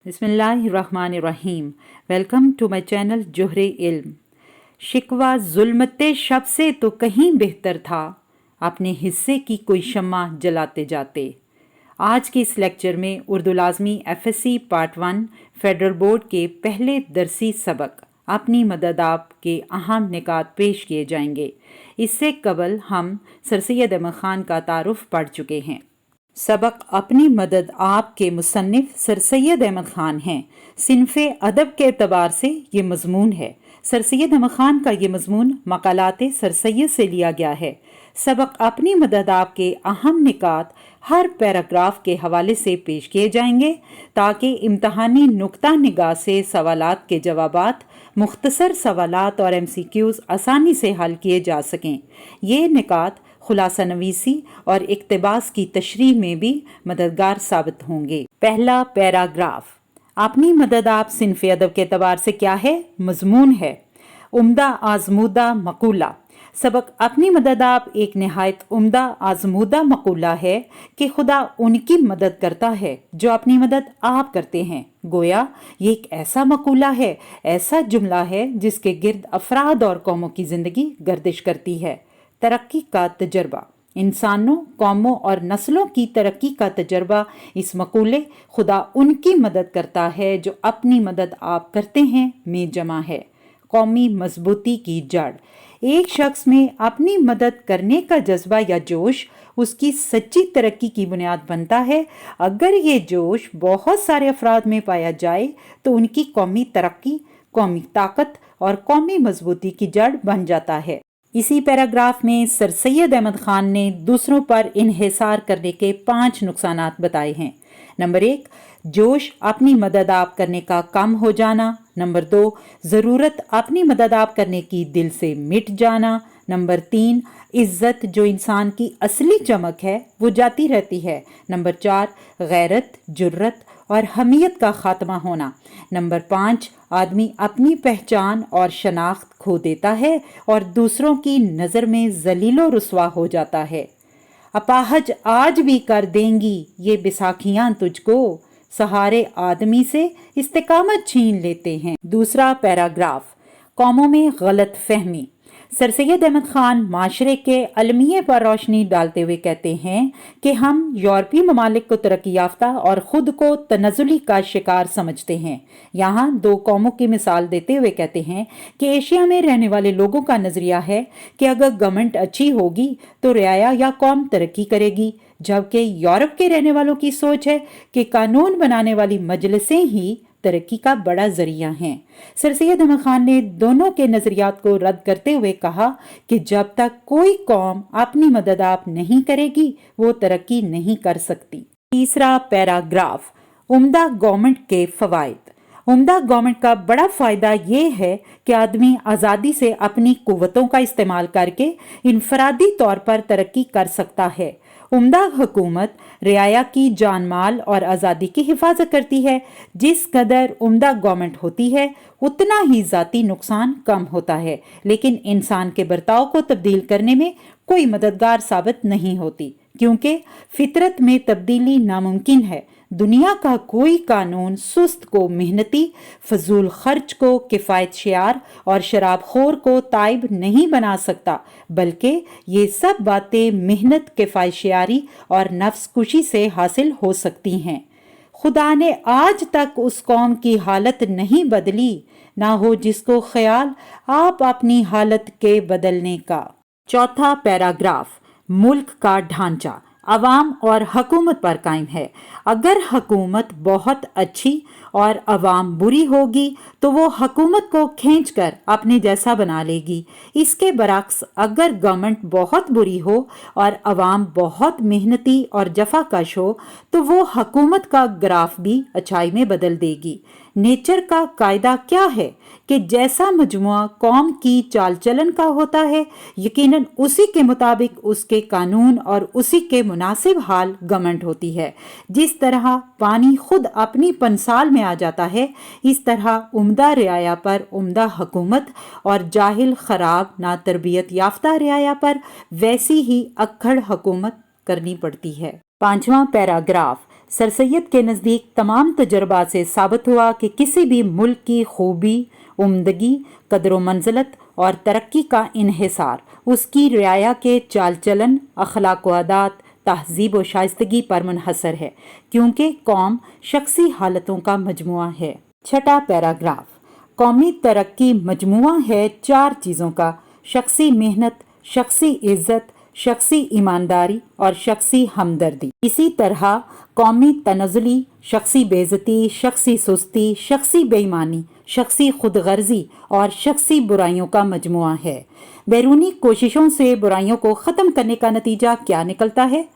बिस्मिल्लाहिर्रहमानिर्रहीम। Welcome to my channel जोहरे इल्म। शिकवा ज़ुल्मते शब से तो कहीं बेहतर था, अपने हिस्से की कोई शम्मा जलाते जाते। आज के इस लेक्चर में उर्दू लाज़मी FSC पार्ट 1 फेडरल बोर्ड के पहले दरसी सबक अपनी मदद आप के अहम निकात पेश किए जाएंगे। इससे कबल हम सर सैयद अहमद ख़ान का तारुफ पढ़ चुके हैं। सबक अपनी मदद आप के मुसन्निफ सर सैयद अहमद ख़ान हैं। सिनफ़े अदब के एतबार से ये मज़मून है। सर सैयद अहमद ख़ान का ये मज़मून मक़ालात सर सैयद से लिया गया है। सबक अपनी मदद आप के अहम निकात हर पैराग्राफ के हवाले से पेश किए जाएंगे ताकि इम्तहानी नुक्ता निगाह से सवालात के जवाबात, मुख्तसर सवालात और MCQs आसानी से हल किए जा सकें। ये निकात खुलासा नवीसी और इक्तबास की तशरीह में भी मददगार साबित होंगे। पहला पैराग्राफ। अपनी मदद आप सिनफ़े अदब के एतबार से क्या है? मज़मून है। उम्दा आज़मूदा मक़ूला। सबक अपनी मदद आप एक नहायत उम्दा आज़मूदा मक़ूला है कि खुदा उनकी मदद करता है जो अपनी मदद आप करते हैं। गोया ये एक ऐसा मक़ूला है, ऐसा जुमला है जिसके गिर्द अफराद और कौमों की ज़िंदगी गर्दिश करती है। तरक्की का तजर्बा। इंसानों, कौमों और नस्लों की तरक्की का तजर्बा इस मक़ूले खुदा उनकी मदद करता है जो अपनी मदद आप करते हैं में जमा है। कौमी मजबूती की जड़। एक शख्स में अपनी मदद करने का जज्बा या जोश उसकी सच्ची तरक्की की बुनियाद बनता है। अगर ये जोश बहुत सारे अफराद में पाया जाए तो उनकी कौमी तरक्की, कौमी ताकत और कौमी मजबूती की जड़ बन जाता है। इसी पैराग्राफ में सर सैयद अहमद ख़ान ने दूसरों पर इन्हिसार करने के 5 नुकसानात बताए हैं। नंबर 1, जोश अपनी मदद आप करने का कम हो जाना। नंबर 2, ज़रूरत अपनी मदद आप करने की दिल से मिट जाना। नंबर 3, इज़्ज़त जो इंसान की असली चमक है वो जाती रहती है। नंबर 4, गैरत, जुर्रत और हमियत का खात्मा होना। नंबर 5, आदमी अपनी पहचान और शनाख्त खो देता है और दूसरों की नज़र में जलीलो रुस्वा हो जाता है। अपाहज आज भी कर देंगी ये बैसाखियां तुझको, सहारे आदमी से इस्तिकामत छीन लेते हैं। दूसरा पैराग्राफ। कौमों में गलत फहमी। सर सैयद अहमद ख़ान माशरे के अलमिये पर रोशनी डालते हुए कहते हैं कि हम यूरोपीय ममालिक को तरक्की याफ्ता और ख़ुद को तनज़ुली का शिकार समझते हैं। यहाँ 2 कौमों की मिसाल देते हुए कहते हैं कि एशिया में रहने वाले लोगों का नज़रिया है कि अगर गवर्नमेंट अच्छी होगी तो रियाया या कौम तरक्की करेगी, जबकि यूरोप के रहने वालों की सोच है कि कानून बनाने वाली मजलिसें ही तरक्की का बड़ा जरिया हैं। सर सैयद अहमद ख़ान ने दोनों के नज़रियात को रद्द करते हुए कहा कि जब तक कोई कौम अपनी मदद आप नहीं करेगी वो तरक्की नहीं कर सकती। तीसरा पैराग्राफ। उम्दा गवर्नमेंट के फ़वाइद। उम्दा गवर्नमेंट का बड़ा फ़ायदा ये है कि आदमी आज़ादी से अपनी कुव्वतों का इस्तेमाल करके इनफरादी तौर पर तरक्की कर सकता है। उम्दा हुकूमत रियाया की जान माल और आज़ादी की हिफाजत करती है। जिस कदर उम्दा गवर्नमेंट होती है उतना ही ज़ाती नुकसान कम होता है, लेकिन इंसान के बर्ताव को तब्दील करने में कोई मददगार साबित नहीं होती, क्योंकि फितरत में तब्दीली नामुमकिन है। दुनिया का कोई कानून सुस्त को मेहनती, फजूल खर्च को किफ़ायत शियार और शराबखोर को ताइब नहीं बना सकता, बल्कि ये सब बातें मेहनत, किफ़ायत शियारी और नफ्स कुशी से हासिल हो सकती हैं। खुदा ने आज तक उस कौम की हालत नहीं बदली, ना हो जिसको ख्याल आप अपनी हालत के बदलने का। चौथा पैराग्राफ। मुल्क का ढांचा अवाम और हुकूमत पर कायम है। अगर हुकूमत बहुत अच्छी और अवाम बुरी होगी तो वो हुकूमत को खींचकर अपने जैसा बना लेगी। इसके बरक्स अगर गवर्नमेंट बहुत बुरी हो और अवाम बहुत मेहनती और जफाकश हो तो वो हुकूमत का ग्राफ भी अच्छाई में बदल देगी। नेचर का कायदा क्या है कि जैसा मजमुआ कौम की चाल चलन का होता है, यकीनन उसी के मुताबिक उसके कानून और उसी के मुनासिब हाल गवर्नमेंट होती है। जिस तरह पानी खुद अपनी पंसाल में आ जाता है, इस तरह उम्दा रियाया पर उम्दा हुकूमत और जाहिल खराब ना तरबियत याफ्ता रियाया पर वैसी ही अक्खड़ हुकूमत करनी पड़ती है। 5वां पैराग्राफ। सर सैयद के नज़दीक तमाम तजर्बात से साबित हुआ कि किसी भी मुल्क की खूबी, उम्दगी, कदर मंजिलत और तरक्की का इन्हिसार उसकी रियाया के चाल चलन, अखलाक व आदात, तहजीब व शाइस्तगी पर मुनहसर है, क्योंकि कौम शख्सी हालतों का मजमुआ है। छठा पैराग्राफ, कौमी तरक्की मजमुआ है 4 चीज़ों का: शख्सी मेहनत, शख्सी इज्जत, शख्सी ईमानदारी और शख्सी हमदर्दी। इसी तरह कौमी तनज़ुली शख्सी बेइज्जती, शख्सी सुस्ती, शख्सी बेईमानी, शख्सी खुदगर्जी और शख्सी बुराइयों का मजमुआ है। बैरूनी कोशिशों से बुराइयों को ख़त्म करने का नतीजा क्या निकलता है?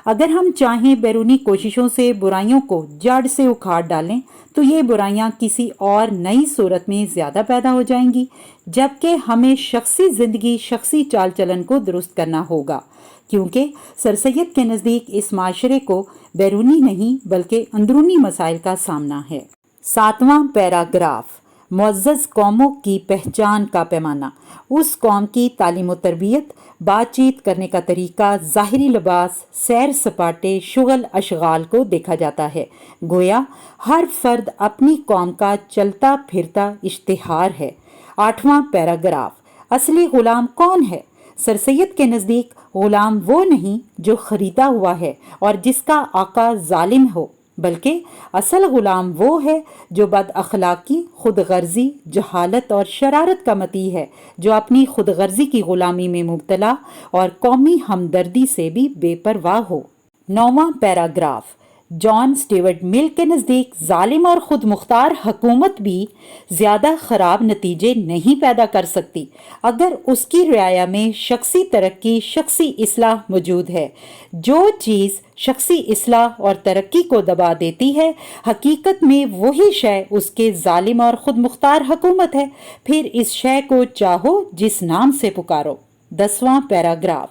अगर हम चाहें बैरूनी कोशिशों से बुराइयों को जड़ से उखाड़ डालें तो ये बुराइयां किसी और नई सूरत में ज़्यादा पैदा हो जाएंगी, जबकि हमें शख्सी ज़िंदगी, शख्सी चाल चलन को दुरुस्त करना होगा, क्योंकि सर सैयद के नज़दीक इस माशरे को बैरूनी नहीं बल्कि अंदरूनी मसाइल का सामना है। 7वां पैराग्राफ, मुअज़्ज़ज़ कौमों की पहचान का पैमाना। उस कौम की तालीम व तरबियत, बातचीत करने का तरीका, ज़ाहिरी लिबास, सैर सपाटे, शुगल अशगाल को देखा जाता है। गोया हर फर्द अपनी कौम का चलता फिरता इश्तिहार है। 8वां पैराग्राफ, असली ग़ुलाम कौन है? सर सैयद के नज़दीक ग़ुलाम वो नहीं जो ख़रीदा हुआ है और जिसका आका जालिम हो, बल्कि असल ग़ुलाम वो है जो बद अखलाकी, खुदगर्जी, जहालत और शरारत का मती है, जो अपनी खुदगर्जी की ग़ुलामी में मुब्तला और कौमी हमदर्दी से भी बेपरवाह हो। 9वां पैराग्राफ, जॉन स्टीवर्ट मिल के नज़दीक जालिम और ख़ुद मुख्तार हुकूमत भी ज़्यादा ख़राब नतीजे नहीं पैदा कर सकती अगर उसकी रियाया में शख्सी तरक्की, शख्सी इस्लाह मौजूद है। जो चीज़ शख्सी इस्लाह और तरक्की को दबा देती है, हकीकत में वही शय उसके जालिम और ख़ुद मुख्तार हुकूमत है। फिर इस शय को चाहो जिस नाम से पुकारो। 10वां पैराग्राफ,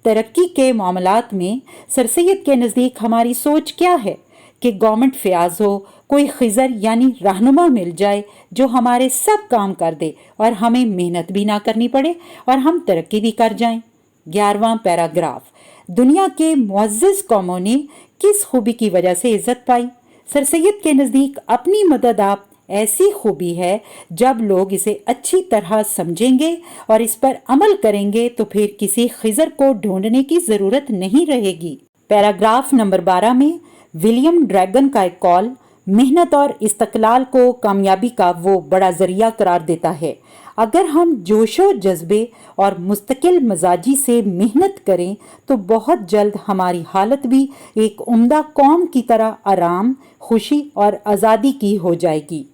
तरक्की के मामलात में सर सैयद के नज़दीक हमारी सोच क्या है कि गवर्नमेंट फ़याज हो, कोई खिज़र यानी रहनुमा मिल जाए जो हमारे सब काम कर दे और हमें मेहनत भी ना करनी पड़े और हम तरक्की भी कर जाएं। 11वां पैराग्राफ, दुनिया के मुअज़्ज़ज़ कौमों ने किस खूबी की वजह से इज़्ज़त पाई? सर सैयद के नज़दीक अपनी मदद आप ऐसी खूबी है जब लोग इसे अच्छी तरह समझेंगे और इस पर अमल करेंगे तो फिर किसी खिज़र को ढूंढने की ज़रूरत नहीं रहेगी। पैराग्राफ नंबर 12 में विलियम ड्रैगन का एक कॉल मेहनत और इस्तक़लाल को कामयाबी का वो बड़ा ज़रिया करार देता है। अगर हम जोशो जज्बे और मुस्तकिल मजाजी से मेहनत करें तो बहुत जल्द हमारी हालत भी एक उम्दा कौम की तरह आराम, खुशी और आज़ादी की हो जाएगी।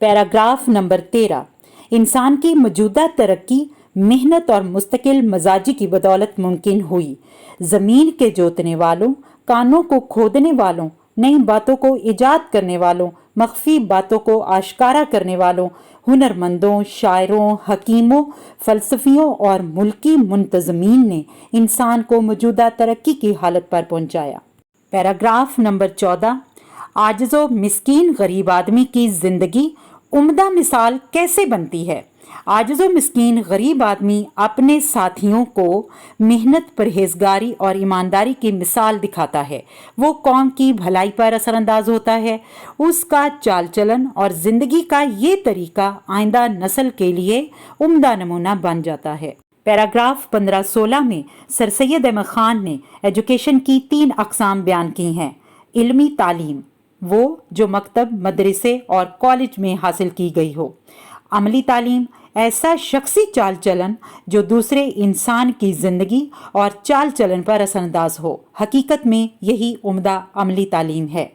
पैराग्राफ नंबर 13, इंसान की मौजूदा तरक्की मेहनत और मुस्तकिल मजाजी की बदौलत मुमकिन हुई। ज़मीन के जोतने वालों, कानों को खोदने वालों, नई बातों को ईजाद करने वालों, मख्फी बातों को आश्कारा करने वालों, हुनरमंदों, शायरों, हकीमों, फ़लसफ़ियों और मुल्की मुंतज़मीन ने इंसान को मौजूदा तरक्की की हालत पर पहुंचाया। पैराग्राफ नंबर 14, आजिज़ो मिस्कीन गरीब आदमी की ज़िंदगी उम्दा मिसाल कैसे बनती है? आजिज़ो मिस्कीन गरीब आदमी अपने साथियों को मेहनत, परहेजगारी और ईमानदारी की मिसाल दिखाता है। वो कौम की भलाई पर असरअंदाज होता है। उसका चाल चलन और ज़िंदगी का ये तरीका आइंदा नस्ल के लिए उम्दा नमूना बन जाता है। पैराग्राफ 15-16 में सर सैयद अहमद ख़ान ने एजुकेशन की 3 अक़साम बयान की हैं। इल्मी तालीम, वो जो मकतब, मदरसे और कॉलेज में हासिल की गई हो। अमली तालीम, ऐसा शख्सी चाल चलन जो दूसरे इंसान की ज़िंदगी और चाल चलन पर असरअंदाज हो। हकीकत में यही उम्दा अमली तालीम है।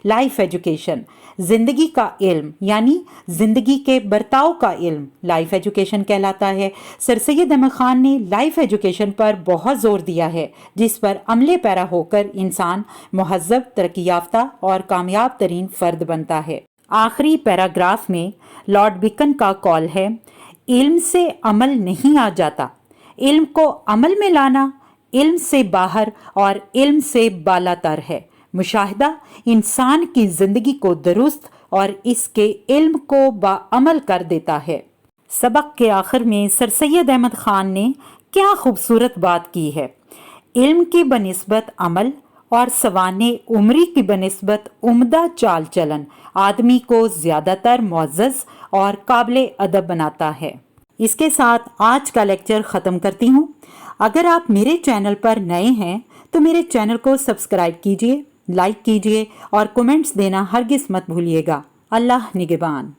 लाइफ एजुकेशन, ज़िंदगी का इल्म यानी ज़िंदगी के बर्ताव का इल्म लाइफ एजुकेशन कहलाता है। सर सैयद अहमद ख़ान ने लाइफ एजुकेशन पर बहुत ज़ोर दिया है, जिस पर अमले पैरा होकर इंसान मुहज़्ज़ब, तरक्की याफ्ता और कामयाब तरीन फ़र्द बनता है। आखिरी पैराग्राफ में लॉर्ड बिकन का कॉल है, इल्म से अमल नहीं आ जाता, इल्म को अमल में लाना इल्म से बाहर और इल्म से बालातर है। मुशाहिदा इंसान की ज़िंदगी को दुरुस्त और इसके इल्म को बाअमल कर देता है। सबक के आखिर में सर सैयद अहमद ख़ान ने क्या खूबसूरत बात की है। इल्म की बनिस्बत अमल اور سوانے عمری کی بنسبت عمدہ چال چلن آدمی کو زیادہ تر معزز اور قابل ادب بناتا ہے۔ اس کے ساتھ آج کا لیکچر ختم کرتی ہوں۔ اگر آپ میرے چینل پر نئے ہیں تو میرے چینل کو سبسکرائب کیجئے، لائک کیجئے اور کومنٹس دینا ہرگز مت بھولیے گا۔ اللہ نگہبان۔